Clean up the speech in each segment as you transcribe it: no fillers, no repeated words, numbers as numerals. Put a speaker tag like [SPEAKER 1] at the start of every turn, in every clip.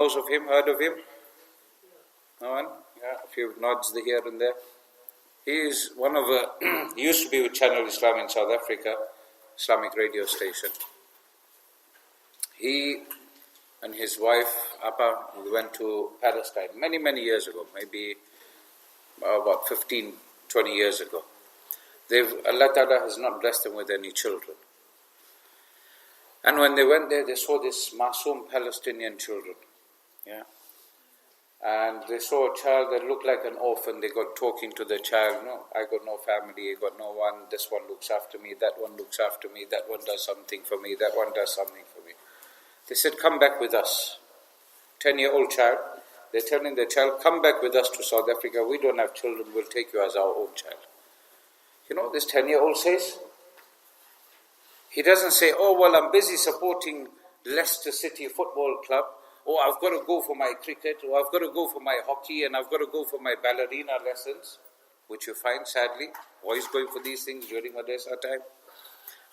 [SPEAKER 1] Knows of him, heard of him? No one? Yeah, a few nods here and there. He is one of he used to be with Channel Islam in South Africa, Islamic radio station. He and his wife, Appa, went to Palestine many years ago, maybe about 15, 20 years ago. Allah Ta'ala has not blessed them with any children. And when they went there, they saw this Masoom Palestinian children. Yeah. And they saw a child that looked like an orphan. They got talking to the child. No, I got no family, I got no one. This one looks after me, that one looks after me, that one does something for me, that one does something for me. They said, come back with us. 10-year-old child. They're telling the child, come back with us to South Africa. We don't have children, we'll take you as our own child. You know what this 10-year-old says? He doesn't say, oh, well, I'm busy supporting Leicester City Football Club, or I've got to go for my cricket, or I've got to go for my hockey, and I've got to go for my ballerina lessons, which you find, sadly, boys going for these things during madrasa time.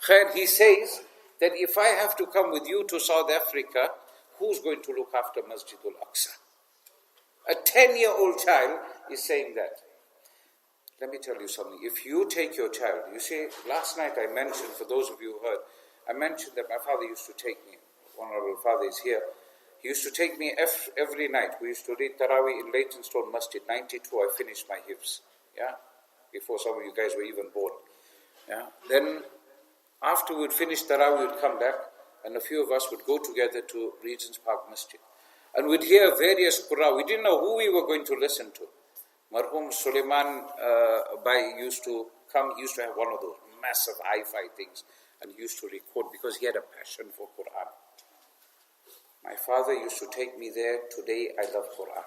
[SPEAKER 1] Khair, he says that if I have to come with you to South Africa, who's going to look after Masjid al-Aqsa? A 10-year-old child is saying that. Let me tell you something. If you take your child, you see, last night I mentioned, for those of you who heard, I mentioned that my father used to take me, Honorable Father is here, he used to take me every night. We used to read Taraweeh in Leytonstone Masjid. 92, I finished my hifz. Yeah? Before some of you guys were even born. Yeah? Then, after we'd finished Taraweeh, we'd come back, and a few of us would go together to Regent's Park Masjid. And we'd hear various Qur'an. We didn't know who we were going to listen to. Marhum Suleiman Bai used to come, he used to have one of those massive hi-fi things, and he used to record because he had a passion for Qur'an. My father used to take me there. Today I love Qur'an.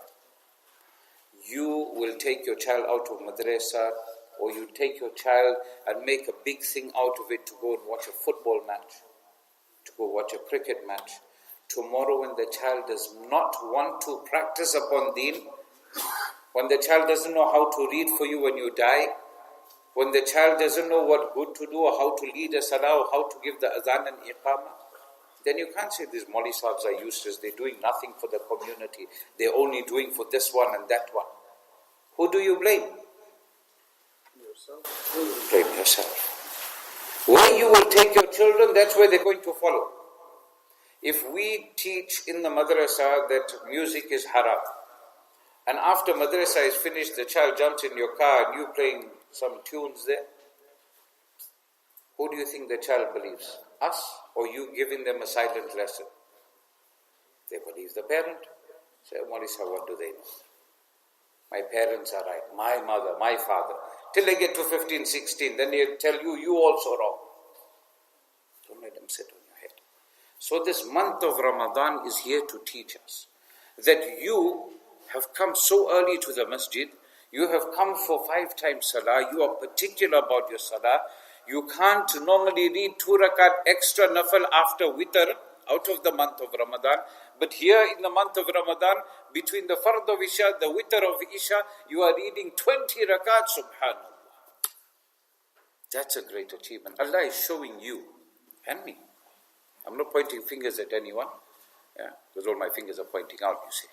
[SPEAKER 1] You will take your child out of madrasa, or you take your child and make a big thing out of it to go and watch a football match, to go watch a cricket match. Tomorrow when the child does not want to practice upon deen, when the child doesn't know how to read for you when you die, when the child doesn't know what good to do or how to lead a salah or how to give the adhan and iqamah, then you can't say these Mauli Sahibs are useless, they're doing nothing for the community, they're only doing for this one and that one. Who do you blame? Yourself. Blame yourself. Where you will take your children, that's where they're going to follow. If we teach in the madrasa that music is haram, and after madrasa is finished, the child jumps in your car and you playing some tunes there, who do you think the child believes? Us, or you giving them a silent lesson? They believe the parent. Say, Maulisa, what do they know? My parents are right, my mother, my father. Till they get to 15, 16, then they tell you, you also wrong. Don't let them sit on your head. So this month of Ramadan is here to teach us that you have come so early to the masjid, you have come for 5 times salah, you are particular about your salah, you can't normally read 2 rakat extra nafal after witr out of the month of Ramadan, but here in the month of Ramadan, between the fard of Isha, the witr of Isha, you are reading 20 rakat, subhanallah. That's a great achievement. Allah is showing you and me. I'm not pointing fingers at anyone, because all my fingers are pointing out, you see.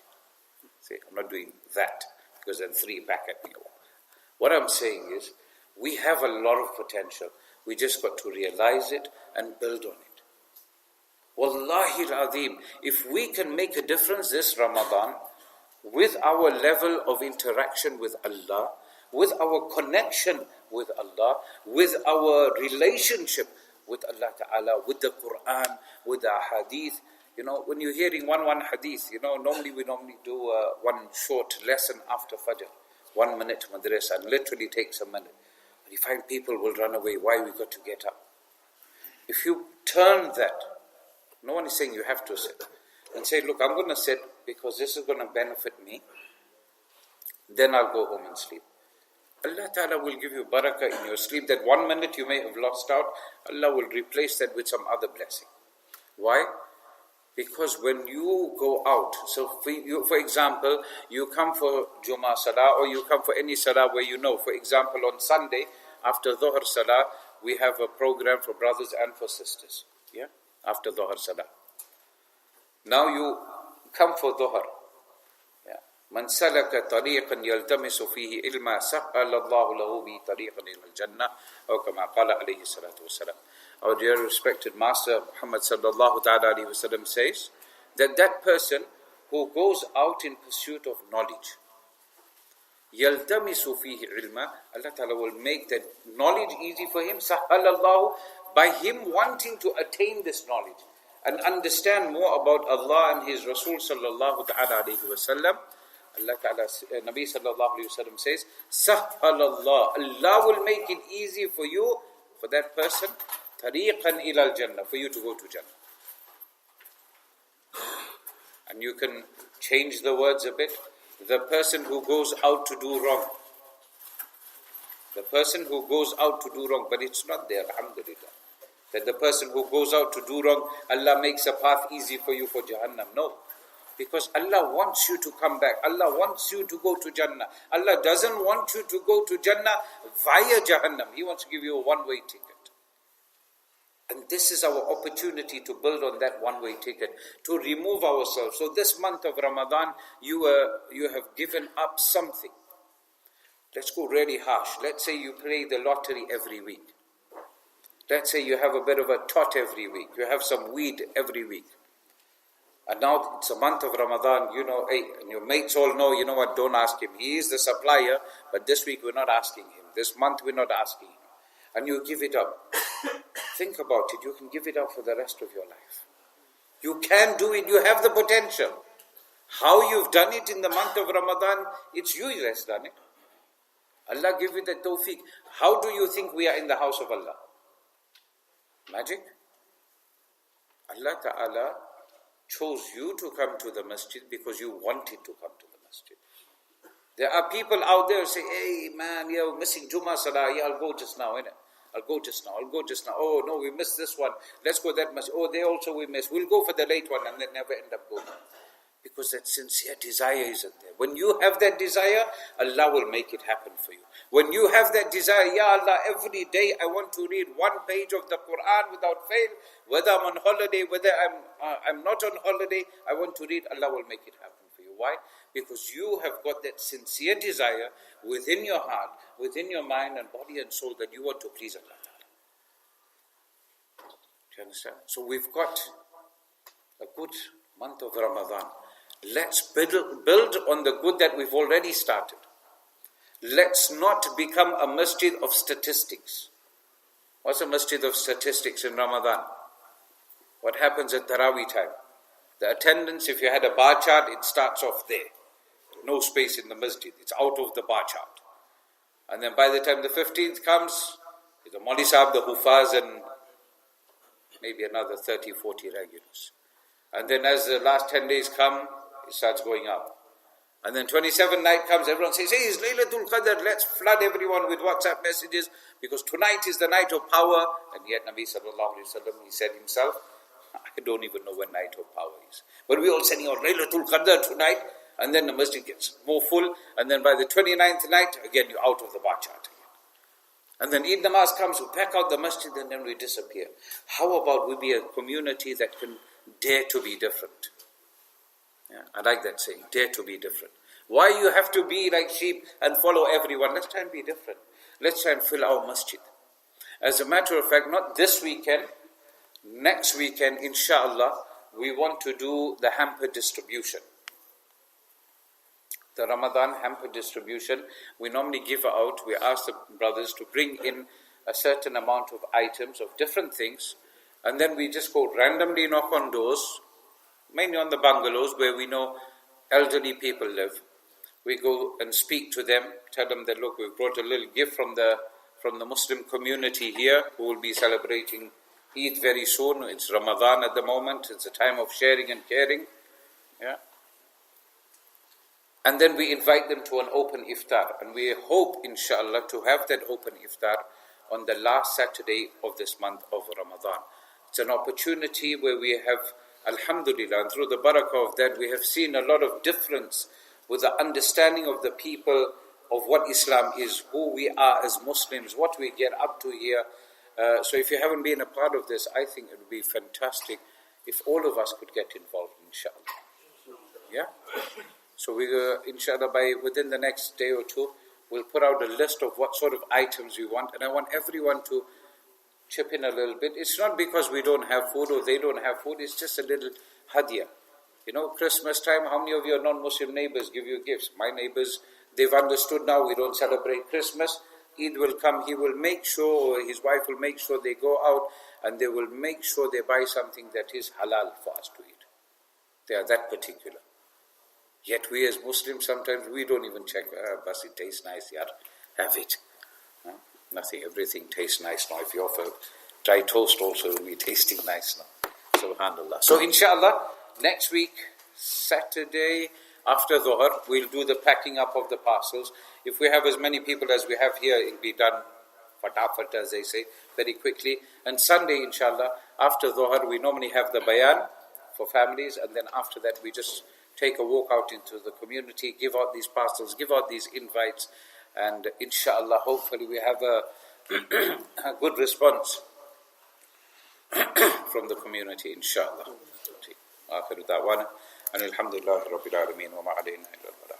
[SPEAKER 1] See, I'm not doing that, because then 3 back at me. What I'm saying is, we have a lot of potential. We just got to realize it and build on it. Wallahi al-Azim, if we can make a difference this Ramadan, with our level of interaction with Allah, with our connection with Allah, with our relationship with Allah Ta'ala, with the Quran, with the hadith. You know, when you're hearing one hadith, normally we do one short lesson after Fajr. 1 minute madrasa, and literally takes a minute. But you find people will run away. Why we got to get up? If you turn that, no one is saying you have to sit, and say, look, I'm going to sit because this is going to benefit me, then I'll go home and sleep. Allah Ta'ala will give you barakah in your sleep. That 1 minute you may have lost out, Allah will replace that with some other blessing. Why? Because when you go out, so for example, you come for Jummah Salah, or you come for any Salah where for example, on Sunday, after Dhuhr Salah, we have a program for brothers and for sisters, after Dhuhr Salah. Now you come for dhuhr. من سلك طريقا يلتمس فيه علما سهل الله له به طريقا إلى الجنة أو كما قال عليه الصلاة والسلام. Our dear respected Master Muhammad sallallahu ta'ala alayhi wasallam says that that person who goes out in pursuit of knowledge, يلتمس فيه علما, Allah Ta'ala will make that knowledge easy for him, سهل الله, by him wanting to attain this knowledge and understand more about Allah and His Rasul sallallahu ta'ala alayhi wasallam. Allah Ta'ala, Nabi sallallahu alayhi wasallam says, Sahhalallah, Allah will make it easy for you, for that person, tariqan ila al-jannah, for you to go to Jannah. And you can change the words a bit. The person who goes out to do wrong. The person who goes out to do wrong, but it's not there, alhamdulillah. That the person who goes out to do wrong, Allah makes a path easy for you for Jahannam. No. Because Allah wants you to come back. Allah wants you to go to Jannah. Allah doesn't want you to go to Jannah via Jahannam. He wants to give you a one-way ticket. And this is our opportunity to build on that one-way ticket, to remove ourselves. So this month of Ramadan, you have given up something. Let's go really harsh. Let's say you play the lottery every week. Let's say you have a bit of a tot every week. You have some weed every week. And now it's a month of Ramadan, and your mates all know, you know what, don't ask him. He is the supplier, but this week we're not asking him. This month we're not asking him. And you give it up. Think about it. You can give it up for the rest of your life. You can do it. You have the potential. How you've done it in the month of Ramadan, it's you that's done it. Allah give you the tawfiq. How do you think we are in the house of Allah? Magic? Allah Ta'ala chose you to come to the masjid because you wanted to come to the masjid. There are people out there who say, hey man, you're missing Jummah Salah. Yeah, I'll go just now, innit? I'll go just now. Oh no, we missed this one. Let's go that masjid. Oh, they also we missed. We'll go for the late one and then never end up going. Because that sincere desire isn't there. When you have that desire, Allah will make it happen for you. When you have that desire, Ya Allah, every day I want to read one page of the Quran without fail. Whether I'm on holiday, whether I'm not on holiday, I want to read, Allah will make it happen for you. Why? Because you have got that sincere desire within your heart, within your mind and body and soul that you want to please Allah. Do you understand? So we've got a good month of Ramadan. Let's build on the good that we've already started. Let's not become a masjid of statistics. What's a masjid of statistics in Ramadan? What happens at Taraweeh time? The attendance, if you had a bar chart, it starts off there. No space in the masjid. It's out of the bar chart. And then by the time the 15th comes, the Mauli Sahib, the Hufaz, and maybe another 30, 40 regulars. And then as the last 10 days come, it starts going up. And then 27th night comes, everyone says, hey, it's Laylatul Qadr, let's flood everyone with WhatsApp messages, because tonight is the night of power. And yet Nabi sallallahu alayhi wa sallam, he said himself, I don't even know when night of power is. But we all saying, oh, Laylatul Qadr tonight, and then the masjid gets more full, and then by the 29th night, again you're out of the bar chart again. And then Eid Namaz comes, we pack out the masjid, and then we disappear. How about we be a community that can dare to be different? Yeah, I like that saying, dare to be different. Why you have to be like sheep and follow everyone? Let's try and be different. Let's try and fill our masjid. As a matter of fact, not this weekend, next weekend, inshallah, we want to do the hamper distribution. The Ramadan hamper distribution, we normally give out, we ask the brothers to bring in a certain amount of items of different things, and then we just go randomly knock on doors, mainly on the bungalows where we know elderly people live. We go and speak to them, tell them that, look, we've brought a little gift from the Muslim community here who will be celebrating Eid very soon. It's Ramadan at the moment. It's a time of sharing and caring. Yeah. And then we invite them to an open iftar. And we hope, inshallah, to have that open iftar on the last Saturday of this month of Ramadan. It's an opportunity where we have, alhamdulillah, and through the barakah of that, we have seen a lot of difference with the understanding of the people of what Islam is, who we are as Muslims, what we get up to here. So if you haven't been a part of this, I think it would be fantastic if all of us could get involved, inshallah. Yeah? So we, inshallah, within the next day or two, we'll put out a list of what sort of items we want, and I want everyone to chip in a little bit. It's not because we don't have food or they don't have food, it's just a little hadiyah. You know, Christmas time, how many of your non-Muslim neighbors give you gifts? My neighbors, they've understood now we don't celebrate Christmas. Eid will come, he will make sure, or his wife will make sure they go out and they will make sure they buy something that is halal for us to eat. They are that particular. Yet we as Muslims, sometimes we don't even check, but it tastes nice, yeah, have it. No? Nothing, everything tastes nice now. If you offer dry toast also, it will be tasting nice now. Subhanallah. So inshallah, next week, Saturday, after Dhuhr, we'll do the packing up of the parcels. If we have as many people as we have here, it'll be done fatafat, as they say, very quickly. And Sunday, inshallah, after Dhuhr, we normally have the bayan for families, and then after that we just take a walk out into the community, give out these parcels, give out these invites, and inshallah, hopefully we have a good response from the community, inshallah. آخر دعوانا أن الحمد لله رب العالمين وما علينا إلا البلاغ.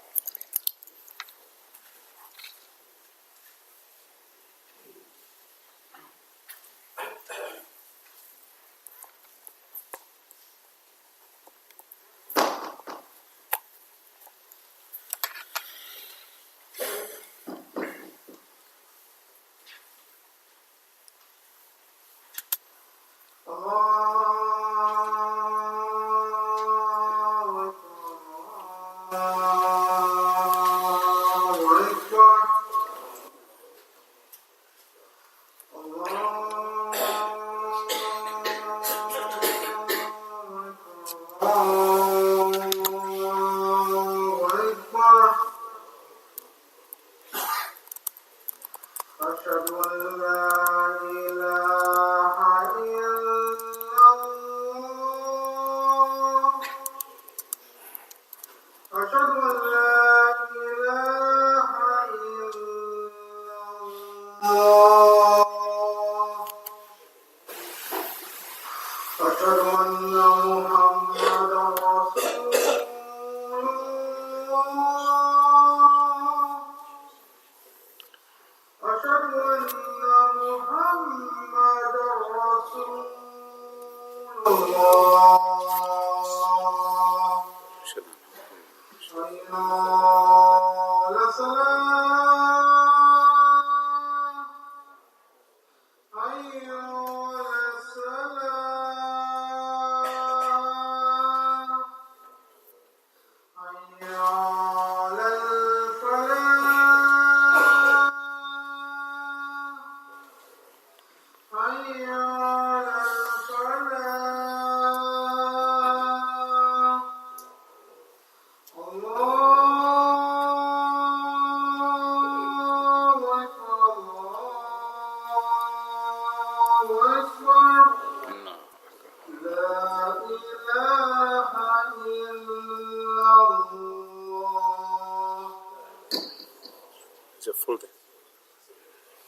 [SPEAKER 1] Is it full there?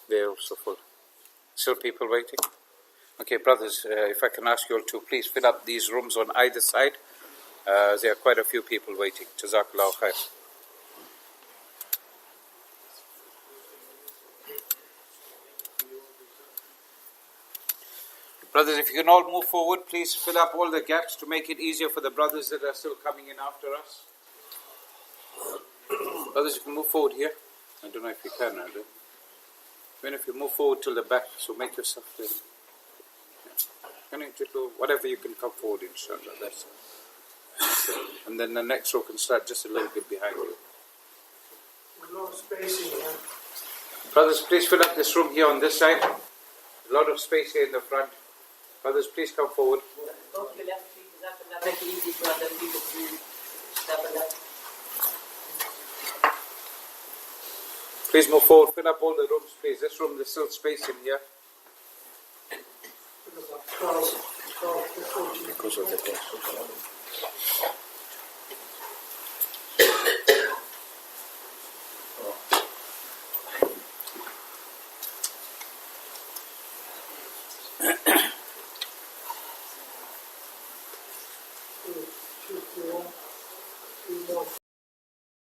[SPEAKER 1] They're also full. Still people waiting? Okay, brothers, if I can ask you all to please fill up these rooms on either side. There are quite a few people waiting. Jazakallahu khair. Brothers, if you can all move forward, please fill up all the gaps to make it easier for the brothers that are still coming in after us. Brothers, you can move forward here. I don't know if you can, I don't. Even if you move forward till the back, so make yourself there. Yeah. Whatever you can come forward, inshallah. That's it. And then the next row can start just a little bit behind you.
[SPEAKER 2] A lot of space in here.
[SPEAKER 1] Brothers, please fill up this room here on this side. A lot of space here in the front. Brothers, please come forward.
[SPEAKER 3] Go to the left, please. Make it easy for other people to step on that.
[SPEAKER 1] Please move forward, fill up all the rooms, please. This room, there's still space in here.
[SPEAKER 2] Because of the